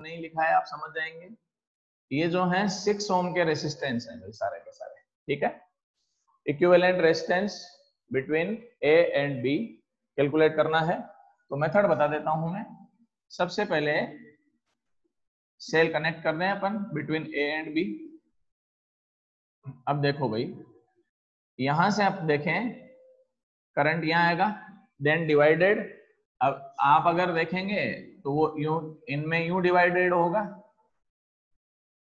नहीं लिखा है, आप समझ जाएंगे। ये जो है 6 ओम के रेसिस्टेंस है भाई सारे के सारे, ठीक है। Equivalent resistance between A and B calculate करना है, तो मेथड बता देता हूं मैं। सबसे पहले सेल कनेक्ट कर रहे हैं अपन बिटवीन ए एंड बी। अब देखो भाई, यहां से आप देखें करंट यहां आएगा, देन डिवाइडेड। अब आप अगर देखेंगे तो वो यूं इनमें यूं डिवाइडेड होगा,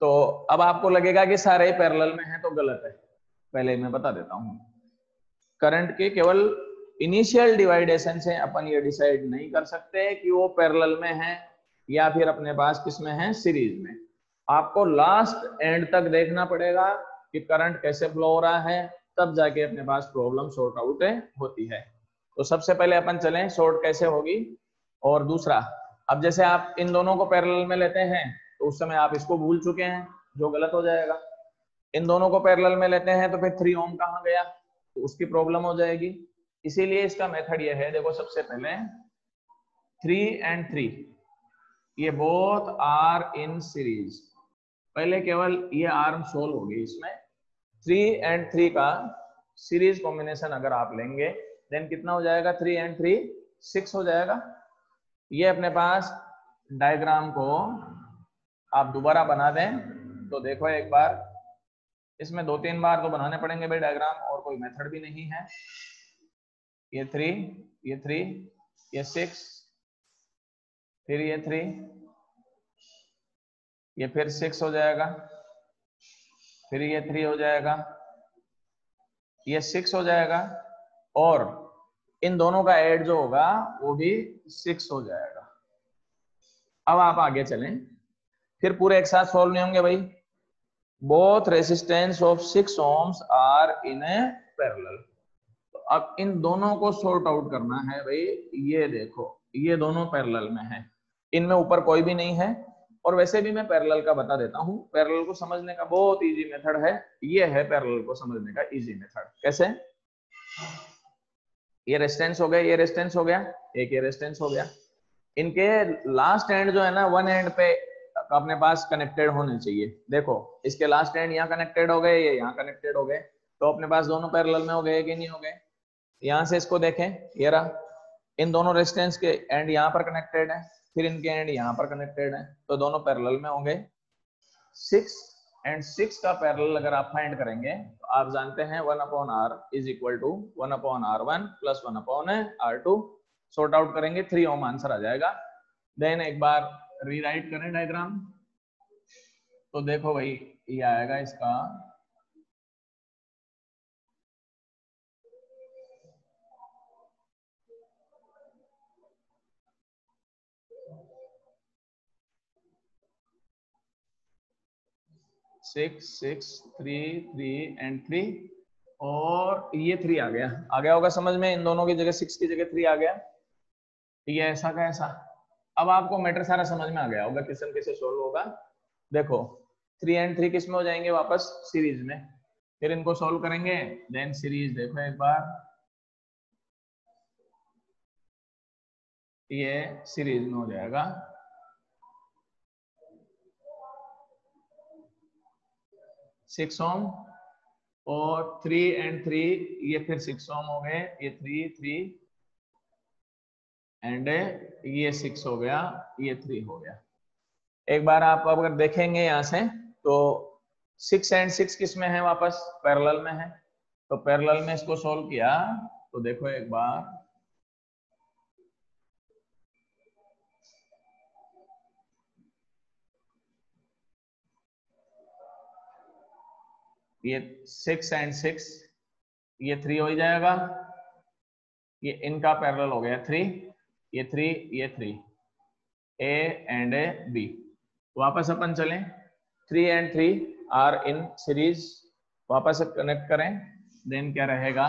तो अब आपको लगेगा कि सारे पैरेलल में हैं, तो गलत है। पहले मैं बता देता हूं, करंट के केवल इनिशियल डिवाइडेशन से अपन ये डिसाइड नहीं कर सकते कि वो पैरेलल में है या फिर अपने पास किसमें है, सीरीज में। आपको लास्ट एंड तक देखना पड़ेगा कि करंट कैसे फ्लो हो रहा है, तब जाके अपने पास प्रॉब्लम सॉर्ट आउट होती है। तो सबसे पहले अपन चलें सॉर्ट कैसे होगी। और दूसरा, अब जैसे आप इन दोनों को पैरेलल में लेते हैं तो उस समय आप इसको भूल चुके हैं, जो गलत हो जाएगा। इन दोनों को पैरेलल में लेते हैं तो फिर 3 ओम कहाँ गया, तो उसकी प्रॉब्लम हो जाएगी। इसीलिए इसका मेथड ये है, देखो सबसे पहले 3 and 3 ये बोथ आर इन सीरीज। पहले केवल ये आर्म सोल्व होगी इसमें। 3 and 3 का सीरीज कॉम्बिनेशन अगर आप लेंगे देन कितना हो जाएगा, 3 and 3 6 हो जाएगा। ये अपने पास डायग्राम को आप दोबारा बना दें तो देखो एक बार, इसमें 2-3 बार तो बनाने पड़ेंगे भाई डायग्राम, और कोई मेथड भी नहीं है। ये 3, ये 3, ये 6, फिर ये 3, ये फिर 6 हो जाएगा, फिर ये 3 हो जाएगा, ये 6 हो जाएगा, और इन दोनों का ऐड जो होगा वो भी 6 हो जाएगा। अब आप आगे चलें, फिर पूरे एक साथ सॉल्व नहीं होंगे भाई। Both resistance of 6 ohms are in a parallel. तो अब इन दोनों को सॉर्ट आउट करना है भाई। ये देखो ये दोनों पैरेलल में है, इनमें ऊपर कोई भी नहीं है। और वैसे भी मैं पैरेलल का बता देता हूं, पैरेलल को समझने का बहुत इजी मेथड है। ये है पैरेलल को समझने का इजी मेथड। कैसे, ये रेजिस्टेंस हो गया, ये रेजिस्टेंस हो गया, एक ये रेजिस्टेंस हो गया। इनके लास्ट एंड जो है ना, वन एंड पे अपने पास कनेक्टेड होने चाहिए। देखो इसके लास्ट एंड यहाँ कनेक्टेड हो गए, ये यहाँ कनेक्टेड हो गए, तो अपने पास दोनों पैरेलल में हो गए कि नहीं हो गए। यहां से इसको देखें, ये रहा, इन दोनों रेजिस्टेंस के एंड यहाँ पर कनेक्टेड है, फिर इनके एंड यहाँ पर कनेक्टेड है, तो दोनों पैरेलल में होंगे। 6 and 6 का पैरेलल अगर आप फाइंड करेंगे तो आप जानते हैं 1/r is equal to 1/r1 plus 1/r2। Sort out करेंगे 3 ओम आंसर आ जाएगा। देन एक बार रीराइट करें डायग्राम, तो देखो भाई ये आएगा इसका 6 6 3 3 and 3, और ये 3 आ गया होगा समझ में। इन दोनों की जगह 6 की जगह 3 आ गया। ये ऐसा का ऐसा। अब आपको मैटर सारा समझ में आ गया होगा क्वेश्चन कैसे सोल्व होगा। देखो 3 and 3 किस में हो जाएंगे, वापस सीरीज में। फिर इनको सोल्व करेंगे, देन सीरीज देखो एक बार, ये सीरीज में हो जाएगा। सिक्स ओम और 3 and 3 ये फिर 6 ओम हो गए, ये 3 3 एंड ये 6 हो गया, ये 3 हो गया। एक बार आप अगर देखेंगे यहां से तो 6 and 6 किस में है, वापस पैरेलल में है। तो पैरेलल में इसको सॉल्व किया तो देखो एक बार, ये 6 and 6 ये 3 हो ही जाएगा। ये इनका पैरेलल हो गया 3, ये 3 ये 3, ए एंड ए बी। वापस अपन चलें, 3 and 3 आर इन सीरीज, वापस कनेक्ट करें, देन क्या रहेगा,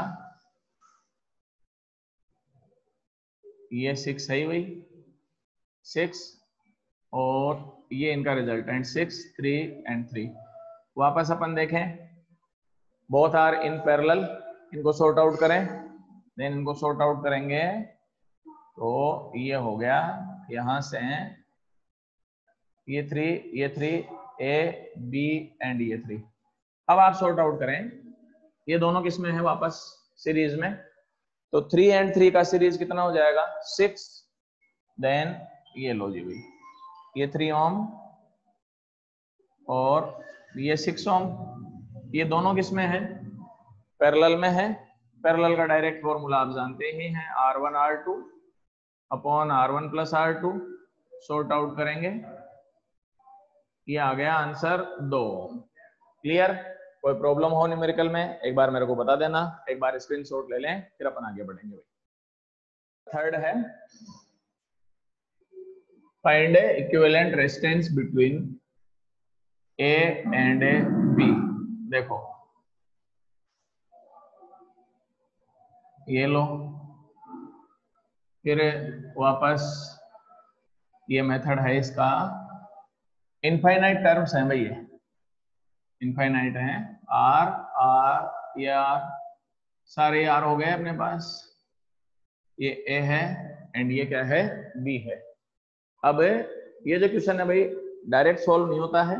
ये 6 है वही 6, और ये इनका रिजल्टेंट 6 3 and 3। वापस अपन देखें, बोथ आर इन पैरेलल, इनको सॉर्ट आउट करें, देन इनको सॉर्ट आउट करेंगे तो ये हो गया, यहां से ये 3 A B एंड ये 3। अब आप सॉर्ट आउट करें, ये दोनों किस में है वापस सीरीज में, तो 3 एंड 3 का सीरीज कितना हो जाएगा 6। देन ये लो जी भाई, ये 3 ओम और ये 6 ओम, ये दोनों किस में है पैरेलल में है। पैरेलल का डायरेक्ट फॉर्मूला आप जानते ही हैं, R1 R2 upon R1 plus R2। Sort out करेंगे, ये आ गया आंसर 2 ओम। क्लियर? कोई प्रॉब्लम हो न्यूमेरिकल में एक बार मेरे को बता देना, एक बार स्क्रीनशॉट ले लें, फिर अपन आगे बढ़ेंगे भाई। थर्ड है find A equivalent resistance between A and B। देखो ये लो, फिर वापस ये मेथड है इसका, इनफाइनाइट टर्म्स हैं भाई, ये इनफाइनाइट है। आर आर ये आर, सारे आर हो गए अपने पास, ये ए है एंड ये क्या है बी है। अब ये जो क्वेश्चन है भाई डायरेक्ट सॉल्व नहीं होता है,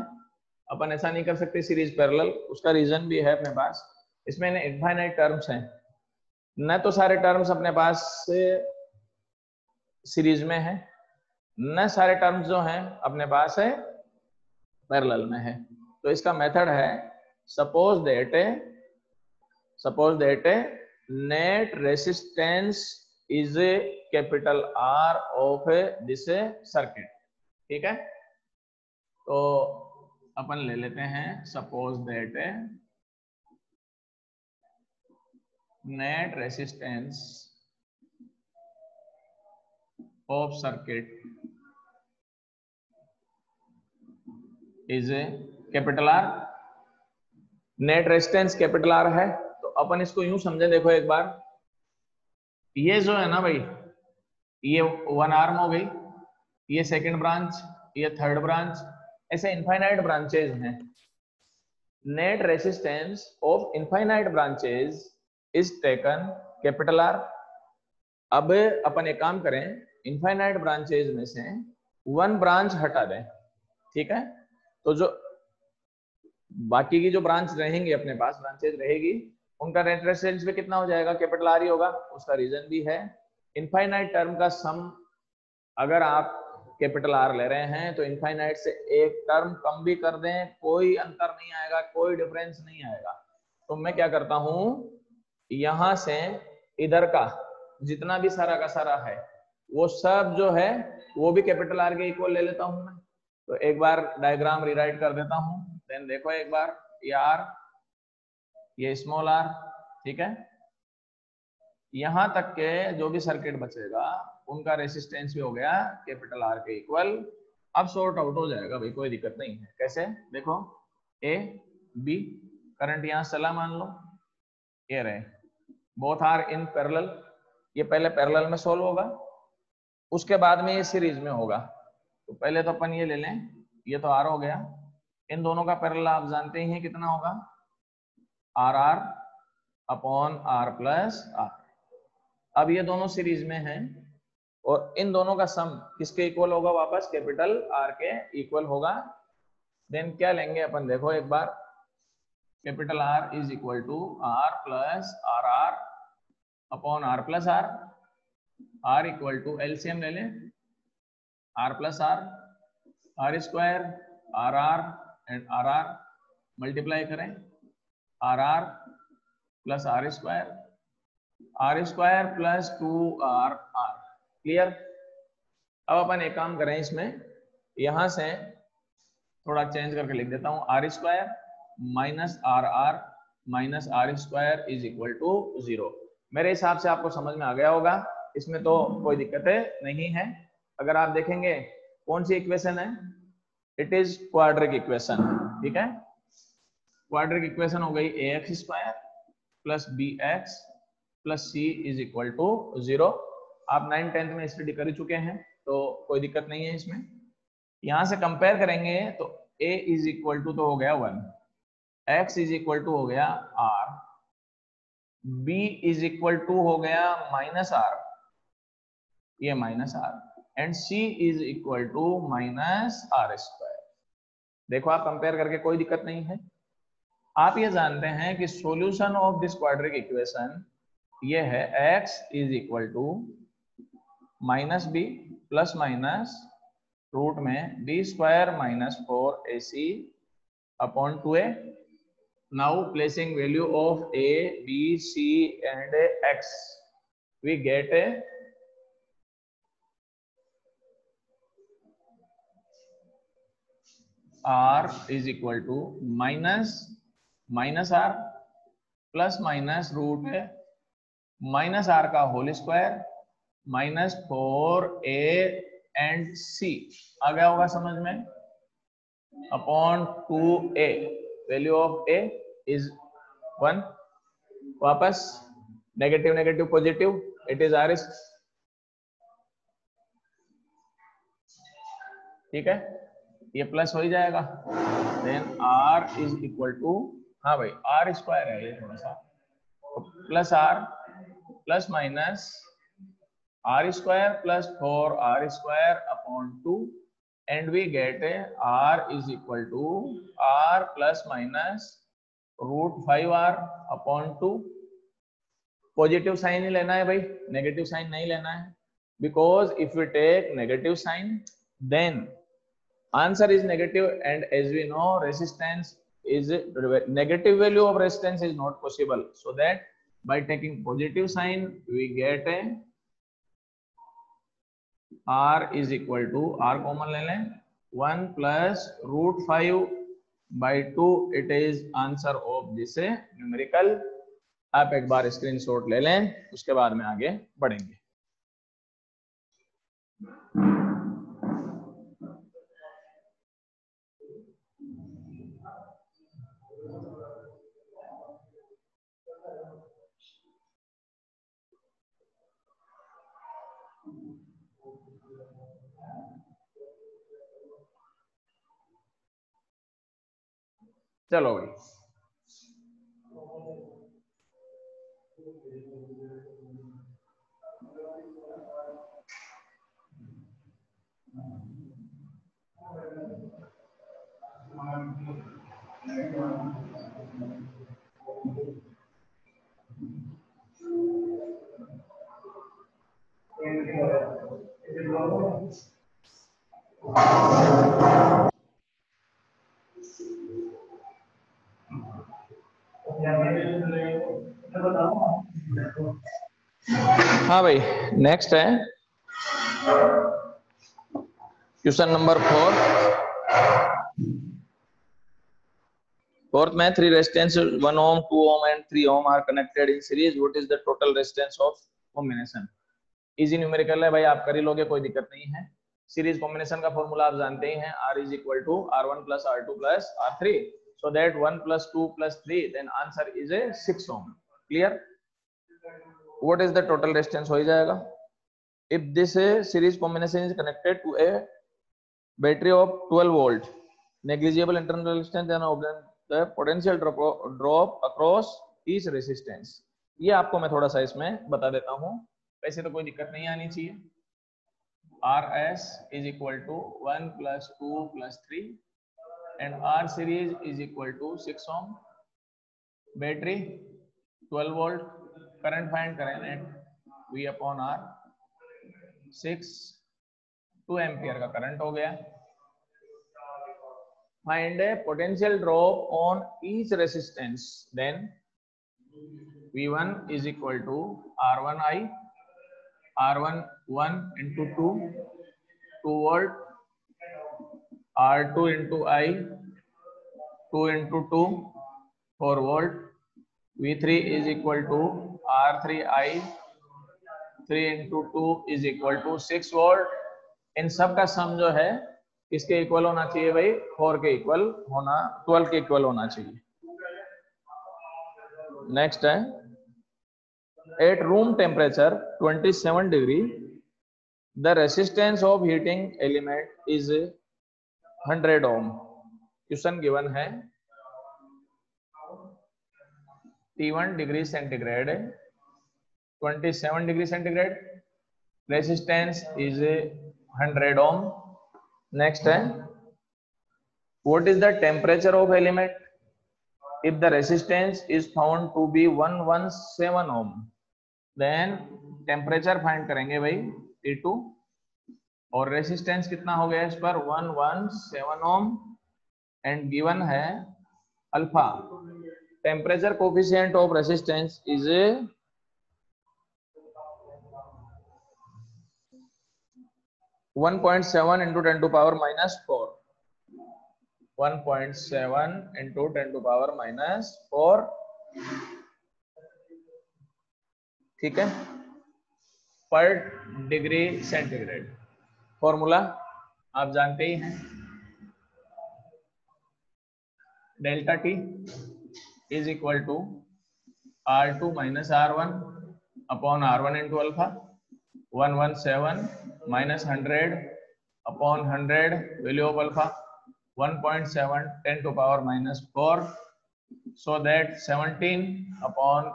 अपन ऐसा नहीं कर सकते सीरीज पैरेलल, उसका रीजन भी है अपने पास, इसमें इनफाइनाइट टर्म्स हैं, न तो सारे टर्म्स अपने पास सीरीज में है, न सारे टर्म्स जो हैं अपने पास है पैरेलल में है। तो इसका मेथड है suppose that net resistance is a capital R of this circuit. ठीक है, तो अपन ले लेते हैं suppose that net resistance of circuit is a capital R। Net resistance capital R है, तो अपन इसको यूं समझे, देखो एक बार, ये जो है ना भाई, ये 1 आर्म हो गई, ये सेकंड ब्रांच, ये थर्ड ब्रांच, ऐसे इनफाइनाइट ब्रांचेज हैं। Net resistance of infinite branches is taken capital R। अब अपन एक काम करें, इनफाइनाइट ब्रांचेज में से 1 ब्रांच हटा दें। ठीक है, तो जो बाकी की जो ब्रांच रहेंगी अपने पास, ब्रांचेज रहेगी, उनका नेट रेजिस्टेंस भी कितना हो जाएगा कैपिटल R ही होगा। उसका रीजन भी है, इनफाइनाइट टर्म का सम अगर आप कैपिटल R ले रहे हैं तो इनफाइनाइट से एक टर्म कम भी कर दें कोई अंतर नहीं आएगा, कोई डिफरेंस नहीं आएगा। तो मैं क्या करता हूं, यहां से इधर का जितना भी सारा का सारा है वो सब जो है वो भी कैपिटल R के इक्वल ले लेता हूं मैं। तो एक बार डायग्राम रीराइट कर देता हूं, देन देखो एक बार, ये R, ये स्मॉल r, ठीक है, यहां तक के जो भी सर्किट बचेगा उनका रेसिस्टेंस भी हो गया कैपिटल R के इक्वल। अब सॉर्ट आउट हो जाएगा भाई, कोई दिक्कत नहीं है। कैसे? देखो A B, करंट यहां चला मान लो, ये रहे, बोथ आर इन पैरेलल, ये पहले पैरेलल में सॉल्व होगा, उसके बाद में ये सीरीज में होगा। तो पहले तो अपन ये ले लें, ये तो R हो गया, इन दोनों का पैरेलल आप जानते ही हैं कितना होगा, R R upon R plus R। अब ये दोनों सीरीज में हैं और इन दोनों का सम किसके इक्वल होगा, वापस कैपिटल R के इक्वल होगा। देन क्या लेंगे अपन, देखो एक बार, capital R is equal to R plus R R upon R plus R, R equal to LCM ले लें, R plus R, R square R R and R R multiply करें, R R plus R square, R square plus 2R R। Clear? अब अपन एक काम करें, इसमें यहां से थोड़ा चेंज करके लिख देता हूं, R square minus R R minus R square is equal to 0। मेरे हिसाब से आपको समझ में आ गया होगा, इसमें तो कोई दिक्कत नहीं है। अगर आप देखेंगे कौन सी इक्वेशन है, इट इज क्वाड्रिक इक्वेशन। ठीक है, क्वाड्रिक इक्वेशन हो गई ax square plus bx plus c is equal to 0। आप 9th-10th में स्टडी कर चुके हैं तो कोई दिक्कत नहीं है इसमें। यहां से कंपेयर करेंगे तो a इज इक्वल टू तो हो गया 1, x इज इक्वल टू हो गया r, b is equal to हो गया माइनस r, ये minus r, and C is equal to minus R square. देखो आप कंपेयर करके कोई दिक्कत नहीं है। आप ये जानते हैं कि solution of this quadratic equation ये है x is equal to minus B plus minus root में B square minus 4ac upon 2a। Now placing value of a, b, c and x we get a r is equal to minus r plus minus root minus r का whole square minus 4a and c आ गया होगा समझ में, upon 2a। Value of a is 1। वापस negative negative positive, it is r। ठीक है, ये प्लस हो ही जाएगा। Then r is equal to, हाँ भाई आर स्क्वायर है ये थोड़ा सा, तो plus r plus minus R square plus 4r square upon 2 and we get r is equal to r plus minus root 5r upon 2। Positive sign ही लेना है भाई, नेगेटिव साइन नहीं लेना है, because if we take negative sign then answer is negative, and as we know resistance is negative value of resistance is not possible, so that by taking positive sign we get a r is equal to, r common ले लें, 1 plus root 5 by 2। it is answer of this numerical। आप एक बार screenshot ले लें, उसके बाद में आगे बढ़ेंगे। चलो भाई, हाँ भाई नेक्स्ट है क्वेश्चन नंबर 4। फोर्थ में 3 resistance 1 ohm 2 ohm and 3 ohm are connected in series, what is the total resistance of combination। Easy numerical है भाई, आप कर ही लोगे, कोई दिक्कत नहीं है। सीरीज कॉम्बिनेशन का फॉर्मूला आप जानते ही हैं, r is equal to r1 plus r2 plus r3, so that 1 plus 2 plus 3 then answer is a 6 ohm। clear, what is the total resistance हो ही जाएगा। if this series combination is connected to a battery of 12 volt negligible internal resistance, then obtain the potential drop across each resistance। ये आपको मैं थोड़ा सा इसमें बता देता हूं, वैसे तो कोई दिक्कत नहीं आनी चाहिए। RS is equal to 1 plus 2 plus 3 and R series is equal to 6 ohm। Battery 12 volt, current find करें net V upon R, 2 ampere का करंट हो गया। Find a potential drop on each resistance, then V1 is equal to R1I, R1 1 into 2 volt, R2 into I 2 into 2 4 volt, V3 is equal to R3I 3 into 2 is equal to 6 volt। इन सब का सम जो है किसके equal होना चाहिए भाई, 4 के equal होना, 12 के इक्वल होना चाहिए। नेक्स्ट है at room temperature 27 degree the resistance of heating element is 100 ohm। Question given है T1 degree centigrade 27 degree centigrade, resistance is 100 ohm. Next है, what is the temperature of element if the resistance is found to be 117 ohm? Then temperature find करेंगे भाई T2 और resistance कितना हो गया इस पर 117 ohm एंड गिवन है alpha. Temperature coefficient of resistance is 1.7 into 10 to power minus 4. 1.7 into 10 to power minus 4. ठीक है, पर डिग्री सेंटीग्रेड. फॉर्मूला आप जानते ही हैं, delta T is equal to R2 minus R1 upon R1 into alpha. 117 minus 100 upon 100 value of alpha 1.7 10 to power minus 4, so that 17 upon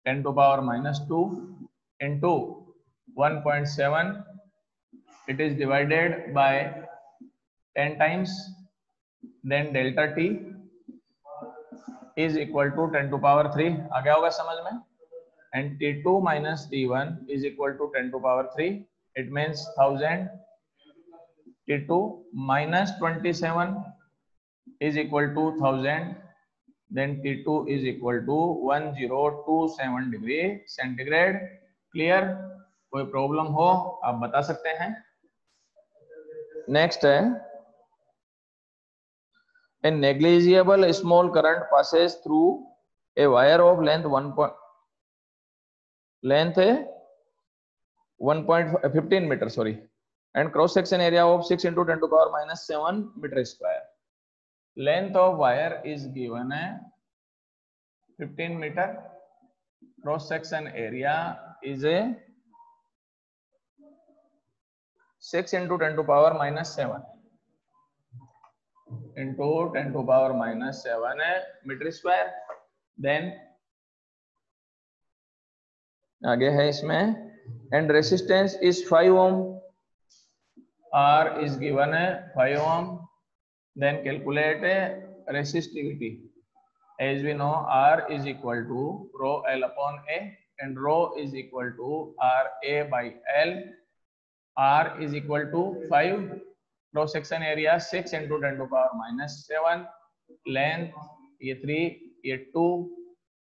10 to power minus 2 into 1.7, it is divided by 10 times, then delta t is equal to 10 to power 3. आ गया होगा समझ में. And T2 minus T1 is equal to 10 to power 3. It means 1000. T2 minus 27 is equal to 1000. Then T2 is equal to 1027 degree centigrade. Clear? कोई problem हो आप बता सकते हैं. नेक्स्ट है, a negligible small current passes through a wire of length 1.15 meter, sorry, and cross section area of 6 into 10 to power minus 7 meter square. Length of wire is given है 15 meter, cross section area is a 6 into 10 to power minus 7 into 10 to power minus 7 metre square. Then आगे है इसमें, and resistance is 5 ohm. R is given है 5 ohm. Then calculate resistivity. As we know, R is equal to rho L upon A, and rho is equal to RA by L. R is equal to 5, cross section area 6 into 10 to power minus 7, length ये 3 ये 2,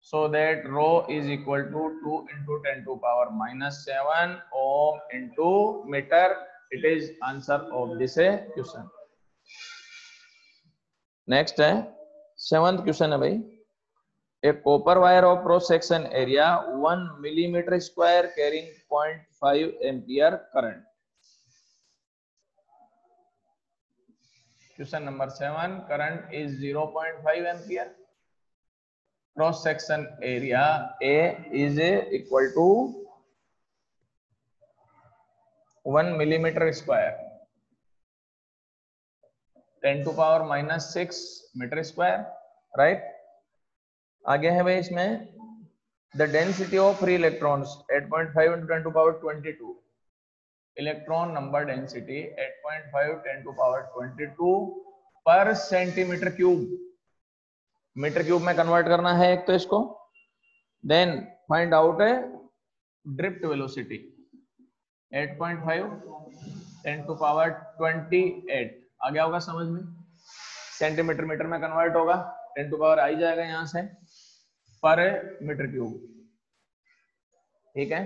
so that rho is equal to 2 into 10 to power minus 7 ohm into meter. It is answer of this question. Next है 7th question है भाई, a copper wire of cross section area 1 millimeter square carrying 0.5 ampere current. Question number 7, current is 0.5 ampere. Cross section area A is equal to 1 millimeter square, 10 to power minus 6 meter square, right? आगे है भाई इसमें, the density of free electrons 8.5 into 10 to power 22. Electron number density 8.5 10 to power 22 पर centimetre cube. Metre cube में convert करना है एक तो इसको. देन फाइंड आउट है ड्रिफ्ट वेलोसिटी 8.5 10 to power 28. आ गया होगा समझ में. सेंटीमीटर मीटर में कन्वर्ट होगा, 10 to power आई जाएगा यहां से पर मीटर क्यूब. ठीक है,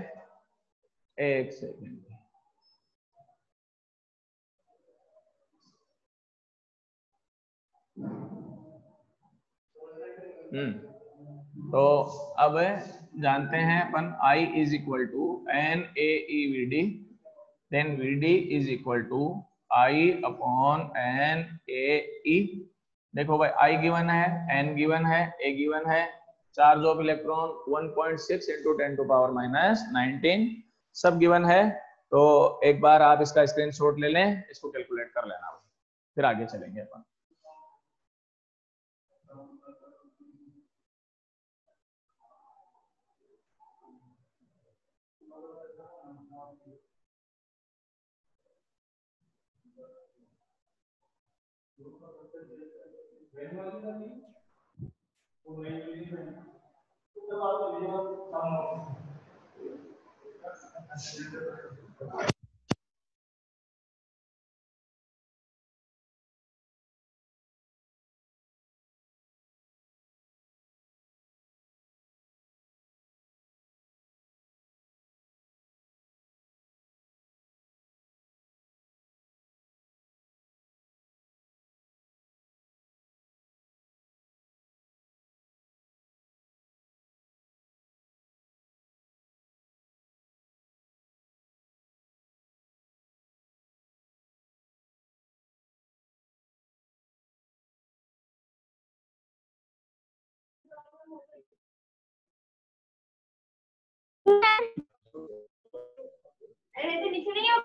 एक सेकेंड. तो अब जानते हैं अपन I is equal to N A E V D. Then V D is equal to I upon N A E. देखो भाई I गिवन है, N गिवन है, A गिवन है. Charge of electron 1.6 into 10 to power minus 19 सब given है. तो एक बार आप इसका स्क्रीनशॉट ले लें, इसको कैलकुलेट कर लेना, फिर आगे चलेंगे अपन. अरे तो नीचे नहीं हो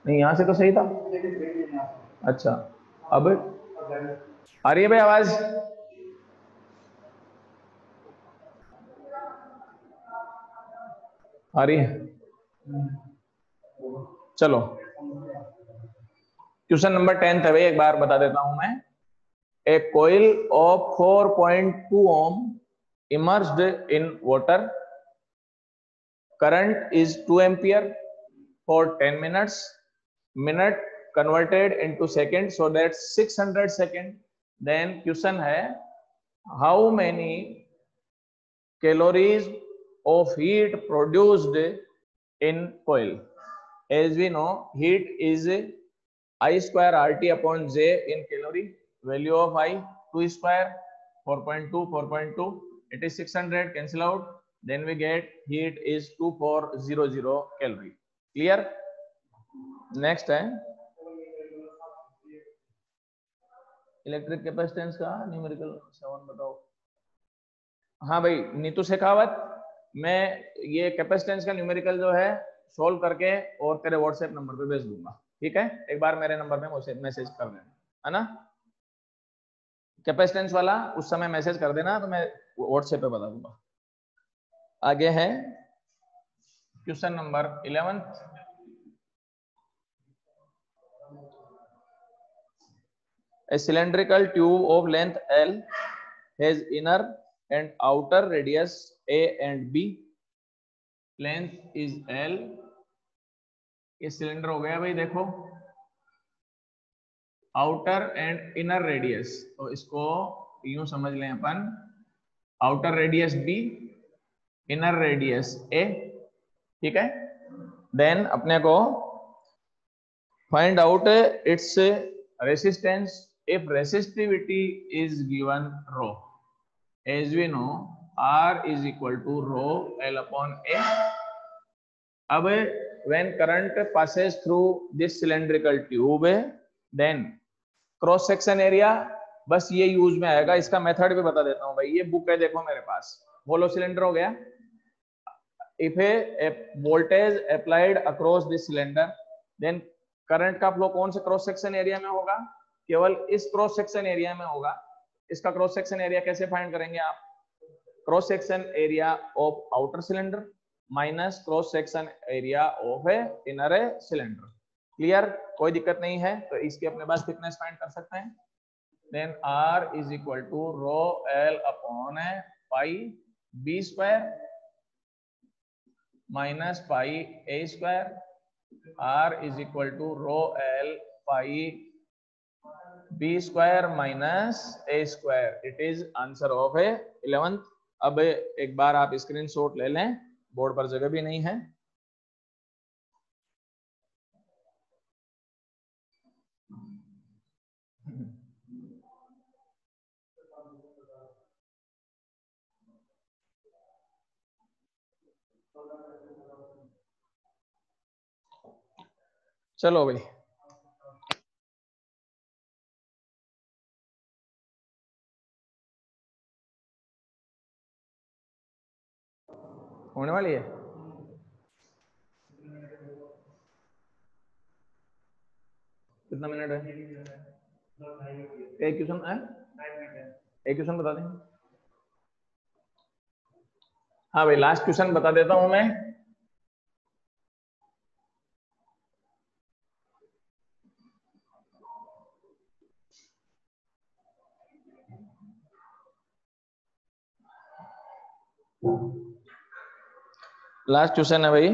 नहीं यहाँ से तो सही था। अच्छा अब आ रही है भाई आवाज? आ रही है? चलो क्वेश्चन नंबर 10 है भाई, एक बार बता देता हूं मैं। ए कोयल of 4.2 ohm immersed in water, current is 2 ampere for 10 minutes, minute converted into second, so that's 600 second. Then question है how many calories of heat produced in coil? As we know, heat is I square RT upon J in calorie. Value of I 2 square 4.2 4.2. It is 600. Cancel out. Then we get heat is 2400 calorie. Clear? Next है electric capacitance का numerical 7 बताओ। हाँ भाई नीतू शेखावत, मैं ये capacitance का numerical जो है सोल्व करके और तेरे व्हाट्सएप नंबर पे भेज दूंगा, ठीक है? एक बार मेरे नंबर पे मैसेज कर देना, है ना? कैपेसिटेंस वाला उस समय मैसेज कर देना तो मैं व्हाट्सएप पे बता दूंगा। आगे है question number 11। A cylindrical tube of length L has inner and outer radius A and B. Length is L. ये सिलेंडर हो गया भाई, देखो आउटर एंड इनर रेडियस, तो इसको यूं समझ लें अपन, outer radius B, inner radius A, ठीक है? देन अपने को find out its resistance if resistivity is given rho, as we know R is equal to rho L upon A. अब when current passes through this cylindrical tube, then cross section area बस ये use में आएगा। इसका method भी बता देता हूं भाई, ये बुक है देखो मेरे पास। होलो सिलेंडर हो गया, if a voltage applied across this cylinder, then current का फ्लो कौन से क्रॉस सेक्शन एरिया में होगा? केवल इस क्रॉस सेक्शन एरिया में होगा। इसका क्रॉस सेक्शन एरिया कैसे फाइंड करेंगे आप? Cross section area of outer cylinder minus cross section area of a inner cylinder. Clear? कोई दिक्कत नहीं है, तो इसकी अपने पास थिकनेस फाइंड कर सकते हैं। Then R is equal to rho L upon pi B square minus pi A square. R is equal to rho L pi B square minus A square. It is answer of 11th. अब एक बार आप screenshot ले लें, board पर जगह भी नहीं है। चलो भाई होने वाली है। कितना मिनट है? एक क्वेश्चन है, एक क्वेश्चन बता दें। हाँ भाई लास्ट क्वेश्चन बता देता हूं मैं। लास्ट क्वेश्चन है भाई,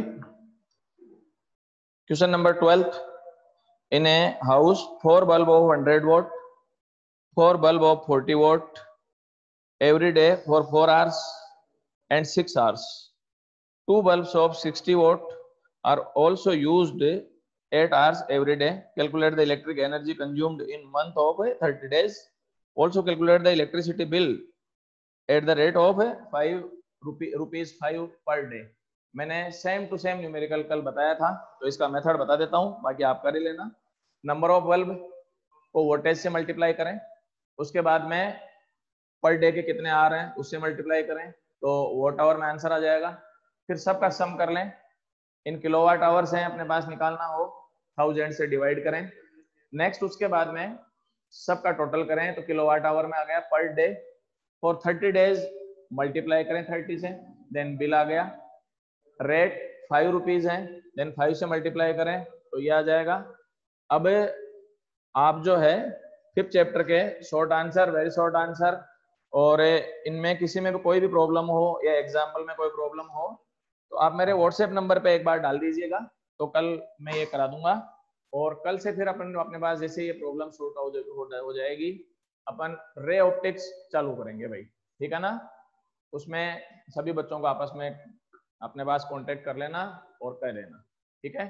question number 12। In a house, 4 bulb of 100 watt, 4 bulb of 40 watt every day for 4 hours and 6 hours. 2 bulbs of 60 watt are also used 8 hours every day. Calculate the electric energy consumed in month of 30 days. Also calculate the electricity bill at the rate of 5 rupees 5 per day. मैंने same to same numerical कल बताया था, तो इसका method बता देता हूं, बाकी आप कर ही लेना। नंबर ऑफ बल्ब को वोल्टेज से मल्टीप्लाई करें, उसके बाद में पर डे के कितने आ रहे हैं उससे मल्टीप्लाई करें, तो वॉट आवर में आंसर आ जाएगा। फिर सबका सम कर लें, इन किलोवाट आवर से अपने पास निकालना हो 1000 से डिवाइड करें। नेक्स्ट उसके बाद में सबका टोटल करें तो किलोवाट आवर में आ गया per day. For 30 days multiply करें 30 से, देन बिल आ गया। रेट 5 रुपीज है, देन 5 से मल्टीप्लाई करें तो ये आ जाएगा। अब आप जो है 5th चैप्टर के short answer, very short answer, और इनमें किसी में भी कोई भी प्रॉब्लम हो या एग्जाम्पल में कोई प्रॉब्लम हो तो आप मेरे व्हाट्सएप नंबर पे एक बार डाल दीजिएगा, तो कल मैं ये करा दूंगा। और कल से फिर अपन अपने पास जैसे ये प्रॉब्लम सॉर्ट हो जाएगी, अपन रे ऑप्टिक्स चालू करेंगे भाई, ठीक है ना। उसमें सभी बच्चों को आपस में अपने पास कांटेक्ट कर लेना और कर लेना, ठीक है।